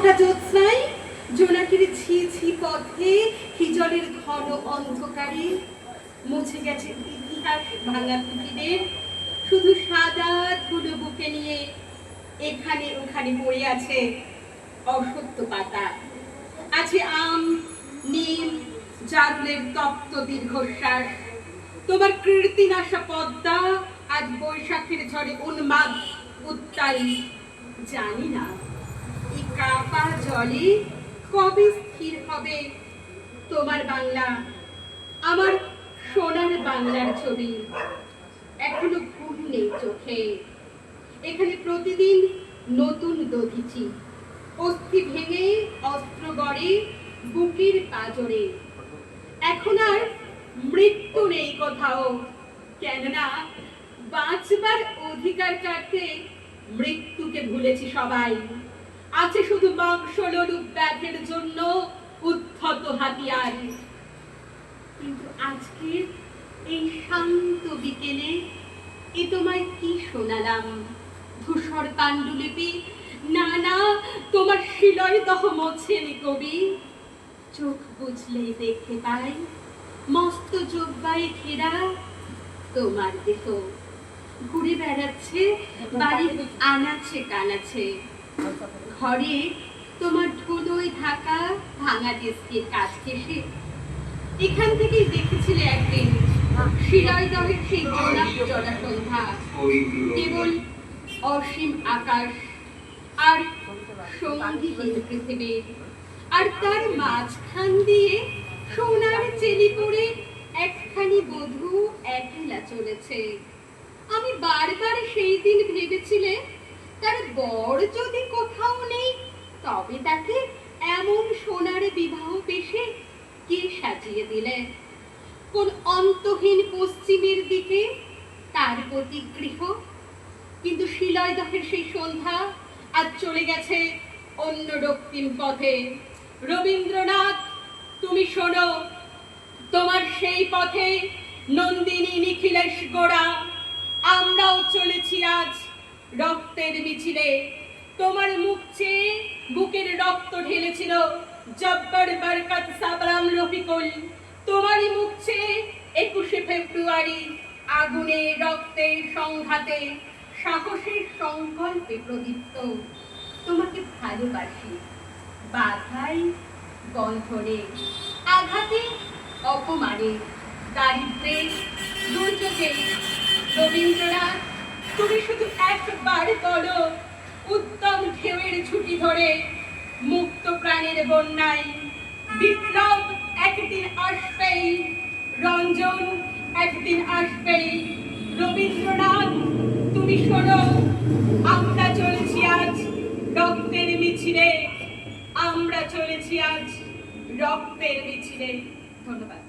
ফোঁটা জ্যোৎস্নায় জোনাকির ছি ছি পথে হিজলের ঘন অন্ধকারে মুছে গেছে ইতিহাস ভাঙা পুঁথিদের, শুধু সাদা ধুলো বুকে নিয়ে এখানে ওখানে পড়ে আছে অসত্য পাতা। আছে আম, নীল, জারুলের তপ্ত দীর্ঘশ্বাস। তোমার কীর্তিনাশা পদ্মা আজ বৈশাখের ঝড়ে উন্মাদ উত্তাল। জানি না এই কাপা জলে কবে স্থির হবে তোমার বাংলা, আমার সোনার বাংলার ছবি। এখনো ঘুম নেই চোখে। এখানে প্রতিদিন নতুন দধিচি, অস্থি ভেঙে অস্ত্র গড়ে বুকের পাজরে। এখন আর মৃত্যু নেই কোথাও, কেননা বাঁচবার অধিকার কাটতে মৃত্যুকে ভুলেছি সবাই। আছে শুধু মাংসলোলুপ ব্যাধের জন্য উদ্ধত হাতিয়ার। কিন্তু আজকের এই শান্ত বিকেলে এ তোমায় কি শোনালাম? ধূসর পাণ্ডুলিপি? না না, তোমার শিলয়দহ মোছেনি কবি। চোখ বুঝলেই দেখতে পাই মস্ত জব্বায় ঘেরা তোমার দেহ ঘুরে বেড়াচ্ছে বাড়ির আনাচে কানাচে। ঘরে তোমার ধুলোয় ঢাকা ভাঙা ডেস্কের কাজ ঘেঁষে। এখান থেকেই দেখেছিলে একদিন শিলয়দহের সেই জোনাক জলা সন্ধ্যা, কেবল অসীম আকাশ আর সঙ্গীহীন পৃথিবী, আর তার মাঝখান দিয়ে সোনার চেলি পরে একখানি বধূ একলা চলেছে। আমি বারবার সেই দিন ভেবেছিলে তার বর যদি কোথাও নেই, তবে তাকে এমন সোনার বিবাহ বেশে কে সাজিয়ে দিলে? কোন অন্তহীন পশ্চিমের দিকে তার প্রতিগৃহ। কিন্তু শিলয়দহের সেই সন্ধ্যা আজ চলে গেছে অন্য রক্তিম পথে। রবীন্দ্রনাথ, তুমি শোনো, তোমার সেই পথে নন্দিনী নিখিলেশ গোড়া আমরাও চলেছি আজ রক্তের মিছিলে। তোমার মুখ চেয়ে বুকের রক্ত ঢেলেছিল জব্বর বরকত সাবরাম রফিকুল। তোমারই মুখ চেয়ে 21শে ফেব্রুয়ারি আগুনে রক্তে সংঘাতে সাহসের সংকল্পে প্রদীপ্ত। তোমাকে ভালোবাসি বাধাই বন্ধনে, আঘাতে অপমানে, দারিদ্রে দুর্যোগে। রবীন্দ্রনাথ, তুমি শুধু একবার বলো, উত্তম ঢেউয়ের ছুটি ধরে মুক্ত প্রাণের বন্যায় বিপ্লব একদিন আসবেই, রঞ্জন একদিন আসবেই। রবীন্দ্রনাথ, তুমি শোনো, আমরা চলেছি আজ রক্তের মিছিলে, আমরা চলেছি আজ রক্তের মিছিলে। ধন্যবাদ।